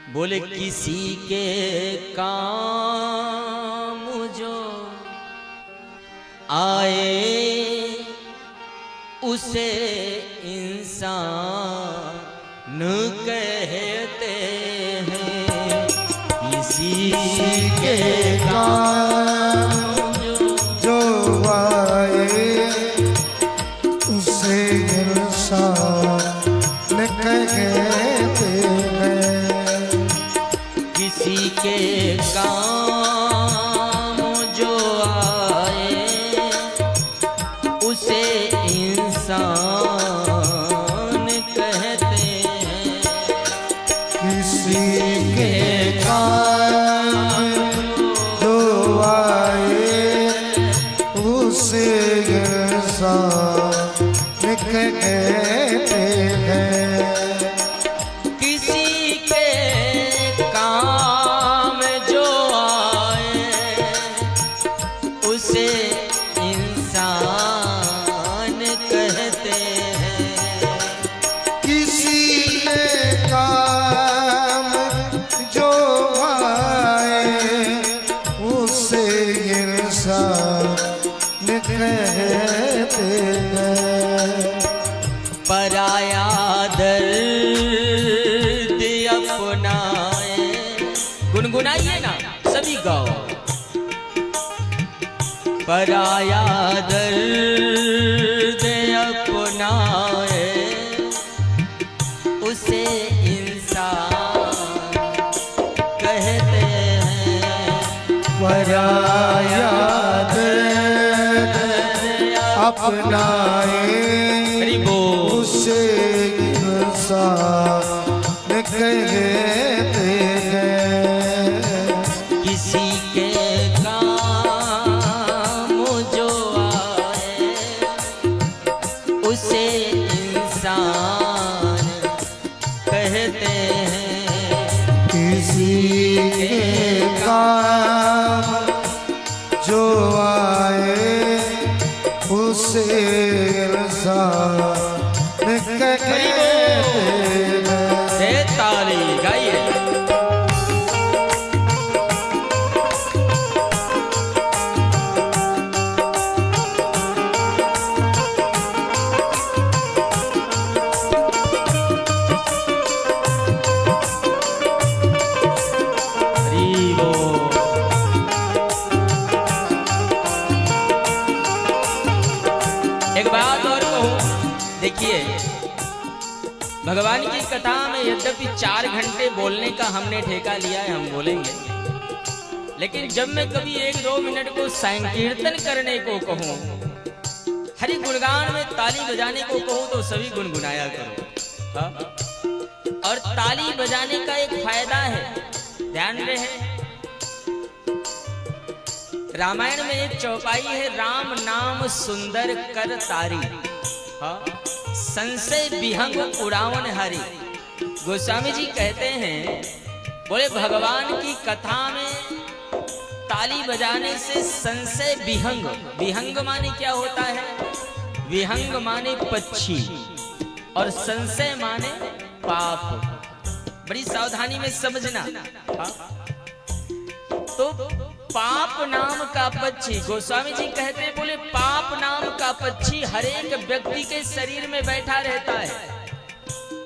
बोले किसी के काम जो आए उसे इंसान कहते हैं। किसी के काम जो आए उसे इंसान कहते हैं। किसी के काम जो आए उसे इंसान कहते हैं। किसी के काम जो आए उसे इंसान कहते हैं। किसी के काम जो आए उसे इंसान कहते हैं। किसी के काम जो आए उसे इंसान कहते हैं। पराया दर्द अपनाए, गुनगुनाइए ना सभी गाओ। पराया दर्द अपनाए उसे इंसान कहते हैं। पराया दर्द अपनाए उसे इंसान कहते हैं। किसी के काम जो आए उसे इंसान कहते हैं। किसी के काम जो आए उसे इंसान कहते हैं। ताली गाइए। एक बात और कहूं, देखिए भगवान की कथा में यद्यपि 4 घंटे बोलने का हमने ठेका लिया है, हम बोलेंगे, लेकिन जब मैं कभी 1-2 मिनट को संकीर्तन करने को कहूं, हरि गुणगान में ताली बजाने को कहूं तो सभी गुनगुनाया करो। हाँ? और ताली बजाने का एक फायदा है, ध्यान रहे। रामायण में एक चौपाई है, राम नाम सुंदर कर तारी, हाँ? संशय विहंग उड़ावन हरि। गोस्वामी जी कहते हैं, बोले भगवान की कथा में ताली बजाने से संशय विहंग, विहंग माने क्या होता है? विहंग माने पक्षी और संशय माने पाप। बड़ी सावधानी में समझना। हाँ? तो पाप नाम का पक्षी, गोस्वामी जी कहते हैं, बोले पाप नाम का पक्षी हर एक व्यक्ति के शरीर में बैठा रहता है।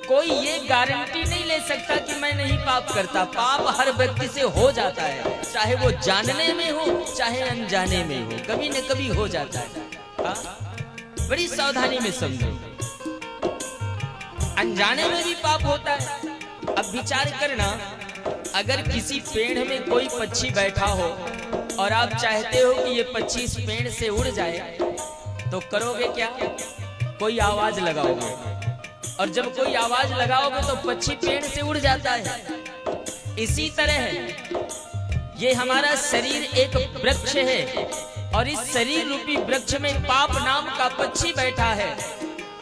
कोई ये गारंटी नहीं ले सकता कि मैं नहीं पाप करता। पाप हर व्यक्ति से हो जाता है, चाहे वो जानने में हो चाहे अनजाने में हो, कभी न कभी हो जाता है। हाँ? बड़ी सावधानी में समझो, अनजाने में भी पाप होता है। अब विचार करना, अगर किसी पेड़ में कोई पक्षी बैठा हो और आप चाहते हो कि ये पक्षी इस पेड़ से उड़ जाए, तो करोगे क्या? कोई आवाज लगाओगे, और जब कोई आवाज लगाओगे तो पक्षी पेड़ से उड़ जाता है। इसी तरह ये हमारा शरीर एक वृक्ष है, और इस शरीर रूपी वृक्ष में पाप नाम का पक्षी बैठा है,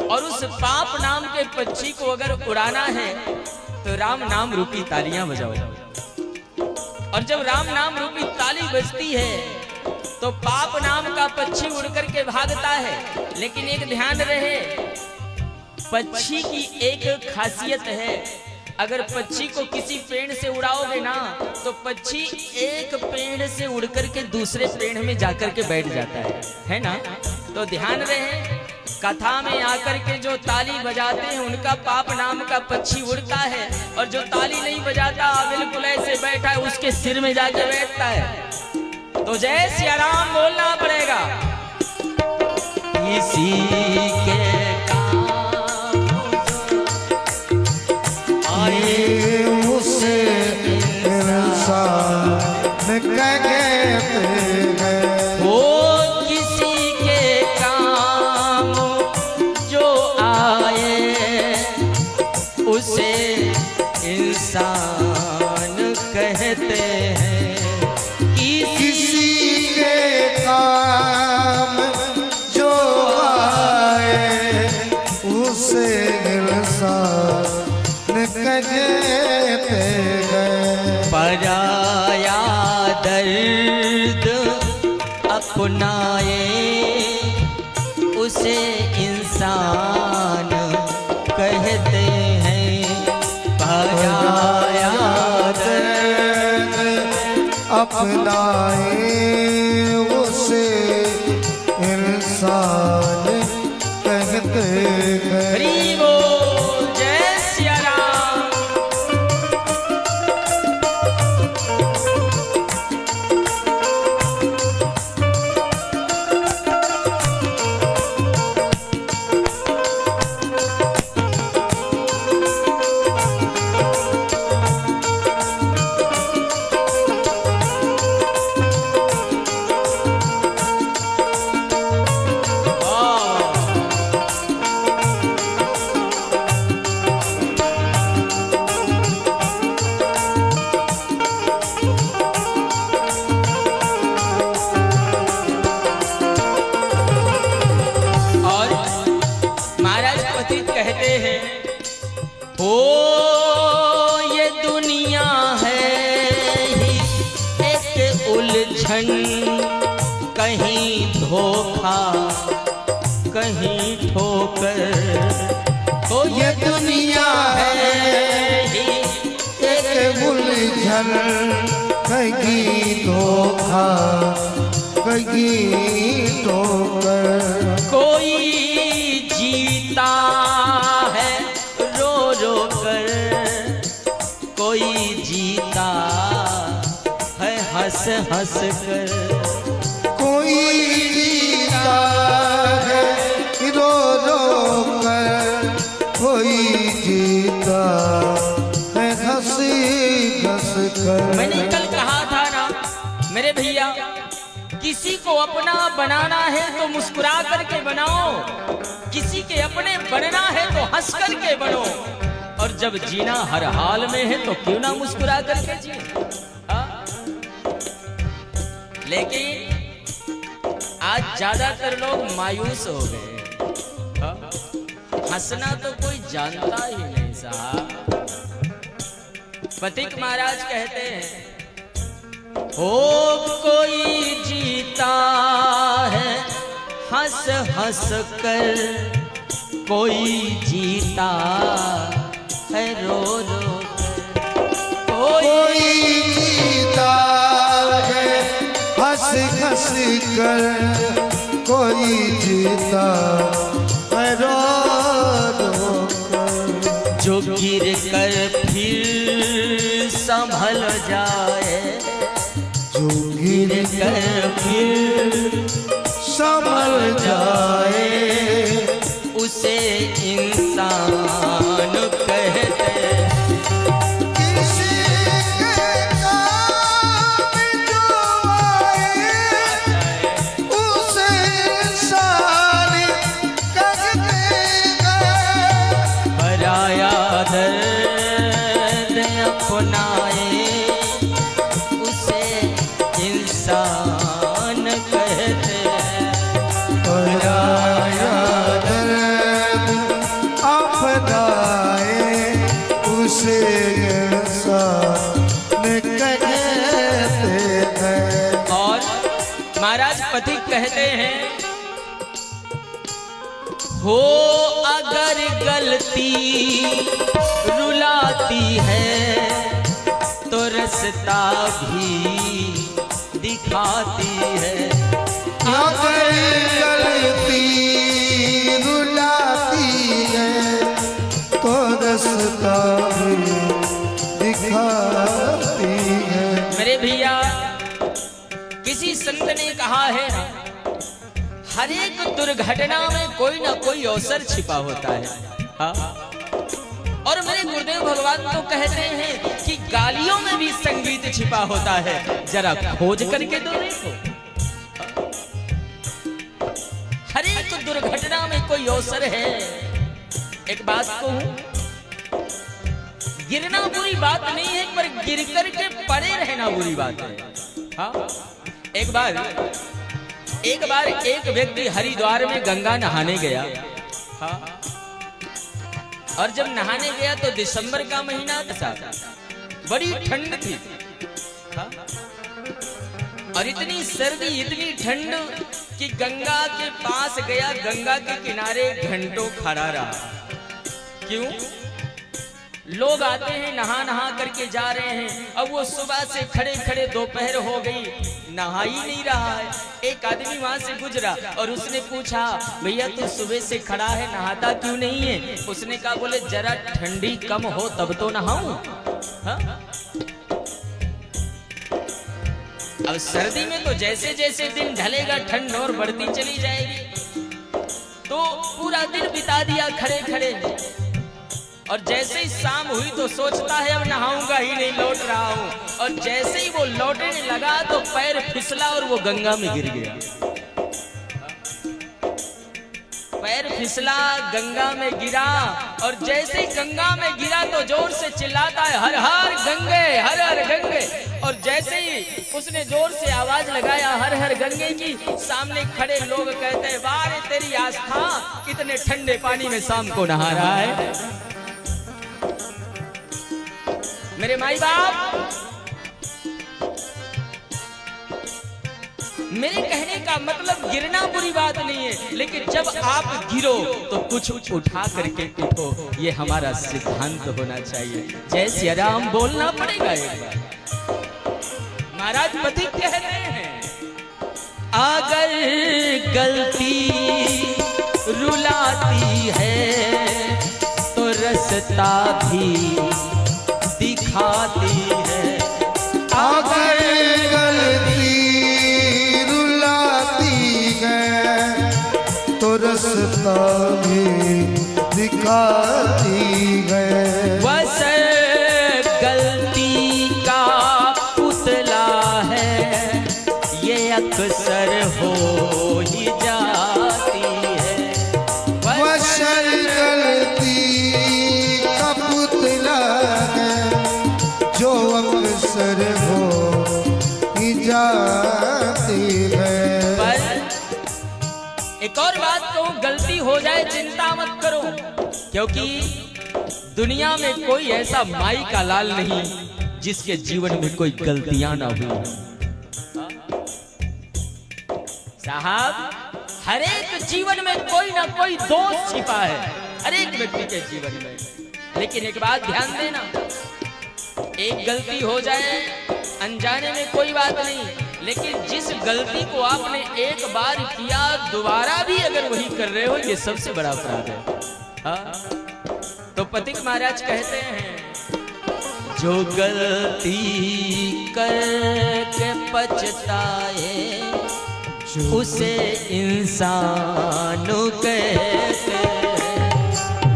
और उस पाप नाम के पक्षी को अगर उड़ाना है तो राम नाम रूपी तालियां बजाओ। और जब राम नाम रूपी ताली बजती है तो पाप नाम का पक्षी उड़ करके भागता है। लेकिन एक ध्यान रहे, पक्षी की एक खासियत है, अगर पक्षी को किसी पेड़ से उड़ाओगे ना तो पक्षी एक पेड़ से उड़ करके दूसरे पेड़ में जाकर के बैठ जाता है ना। तो ध्यान रहे, कथा में आकर के जो ताली बजाते हैं उनका पाप नाम का पक्षी उड़ता है, और जो ताली नहीं बजाता बिल्कुल ऐसे बैठा है उसके सिर में जाके बैठता है। तो जय सिया राम बोलना पड़ेगा। इसी के आए उसे इंसान कहते हैं। वो किसी के काम जो आए उसे इंसान कहते हैं। किसी के काम जो आए उसे इंसान कहते हैं। पराया दर्द अपनाए उसे इंसान कहते हैं। पराया दर्द अपनाए उसे इंसान कहते हैं। हरि बोल, जय सिया राम। कहते हैं ओ ये दुनिया है ही एक उलझन, कहीं धोखा कहीं ठोकर। ओ ये दुनिया है ही एक उलझन, कहीं धोखा कहीं ठोकर। कोई जीता है रो रो कर, कोई जीता है हंस हंस कर। कोई जीता है रो रो कर, कोई जीता है हंसी हंस कर। मैंने कल कहा था ना मेरे भैया, किसी को अपना बनाना है तो मुस्कुरा करके बनाओ, किसी के अपने बनना है तो हंस करके बनो, और जब जीना हर हाल में है तो क्यों ना मुस्कुरा करके जिए। लेकिन आज ज्यादातर लोग मायूस हो गए। हंसना तो कोई जानता ही नहीं साहब। पथिक महाराज कहते हैं हो कोई जीता है हंस हंस कर, कोई जीता है रो रो कर। कोई जीता है हंस हंस कर, कोई जीता है रो रो कर। जो गिर कर फिर संभल जाए, जो गिर कर फिर संभल जाए, उसे इंसान कहते हैं। किसी के काम जो आए उसे इंसान कहते हैं। पराया दर्द अपनाए उसे इंसान कहते हैं। पराया दर्द अपनाए उसे इंसान कहते हैं। और महाराज पथिक कहते हैं हो अगर गलती रुलाती है तो रास्ता भी दिखाती है। अगर गलती रुलाती है तो रास्ता भी दिखाती है। मेरे भैया, किसी संत ने कहा है ना, हर एक दुर्घटना में कोई ना कोई अवसर छिपा होता है। हाँ? और मेरे गुरुदेव भगवान तो कहते हैं कि गालियों में भी संगीत छिपा होता है, जरा खोज करके तो देखो। हर एक दुर्घटना में कोई अवसर है। एक बात कहूं, गिरना बुरी बात नहीं है, पर गिर करके पड़े रहना बुरी बात है। हाँ? एक बार एक व्यक्ति हरिद्वार में गंगा नहाने गया। हाँ? और जब नहाने गया तो दिसंबर का महीना था, बड़ी ठंड थी। हाँ? और इतनी सर्दी, इतनी ठंड कि गंगा के पास गया, गंगा के किनारे घंटों खड़ा रहा। क्यों? लोग आते हैं, नहा नहा करके जा रहे हैं। अब वो सुबह से खड़े खड़े दोपहर हो गई, नहा ही नहीं रहा है। एक आदमी वहां से गुजरा और उसने पूछा, भैया तू सुबह से खड़ा है, नहाता क्यों नहीं है? उसने कहा, बोले जरा ठंडी कम हो तब तो नहाऊं। हाँ? अब सर्दी में तो जैसे जैसे दिन ढलेगा ठंड और बढ़ती चली जाएगी। तो पूरा दिन बिता दिया खड़े खड़े, और जैसे ही शाम हुई तो सोचता है अब नहाऊंगा ही नहीं, लौट रहा हूं। और जैसे ही वो लौटने लगा तो पैर फिसला और वो गंगा में गिर गया। पैर फिसला, गंगा में गिरा, और जैसे ही गंगा में गिरा तो जोर से चिल्लाता है, हर हर गंगे, हर हर गंगे। और जैसे ही उसने जोर से आवाज लगाया हर हर गंगे की, सामने खड़े लोग कहते हैं, वाह रे तेरी आस्था, कितने ठंडे पानी में शाम को नहा रहा है। मेरे माई बाप, मेरे कहने का मतलब गिरना बुरी बात नहीं है, लेकिन जब आप गिरो तो कुछ उठा करके उठो, ये हमारा सिद्धांत होना चाहिए। जय सिया राम बोलना पड़ेगा एक बार। महाराज पति कह रहे हैं, अगर गलती रुलाती है तो रास्ता भी दिखाती है। अगर गलती रुलाती है तो रास्ता भी दिखाती है। बस गलती का पुतला है, ये अक्सर हो ही जाती है। बस गलती का पुतला जो अक्सर हो ही जाती है। पर एक और बात कहूं, गलती हो जाए चिंता मत करो, क्योंकि दुनिया में कोई ऐसा माई का लाल नहीं जिसके जीवन में कोई गलतियां ना हुई। साहब, हर एक जीवन में कोई ना कोई दोष छिपा है, हर एक व्यक्ति के जीवन में। लेकिन एक बात ध्यान देना, एक गलती हो जाए अनजाने में कोई बात नहीं, लेकिन जिस गलती को आपने एक बार किया, दोबारा भी अगर वही कर रहे हो, ये सबसे बड़ा अपराध है। हाँ? तो पथिक महाराज कहते हैं, जो गलती करके पछताए उसे इंसान कहते हैं।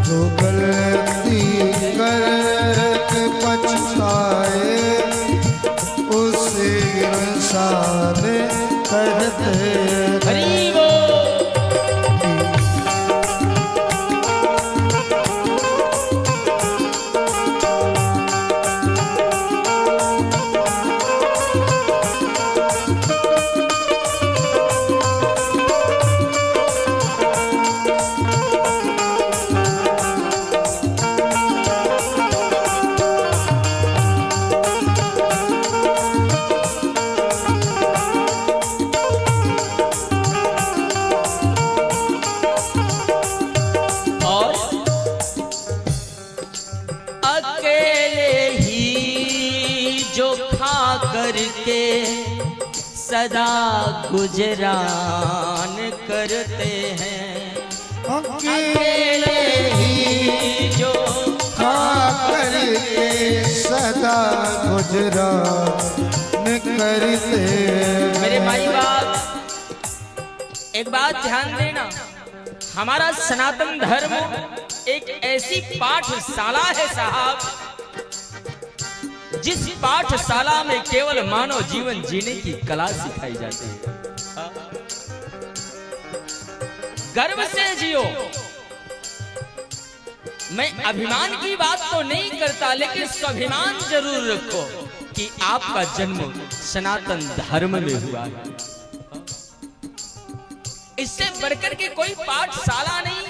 जो गलती करके पछताए उसे इंसान कहते हैं। हरि बोल। करके सदा गुजरान करते हैं। अकेले ही जो खा करके सदा गुजरान करते हैं। मेरे भाई बाप, एक बात ध्यान देना, हमारा सनातन धर्म एक ऐसी पाठशाला है साहब, जिस पाठशाला में केवल मानव जीवन जीने की कला सिखाई जाती है। गर्व से जियो। मैं अभिमान की बात तो नहीं करता, लेकिन स्वाभिमान जरूर रखो कि आपका जन्म सनातन धर्म में हुआ है। इससे बढ़कर के कोई पाठशाला नहीं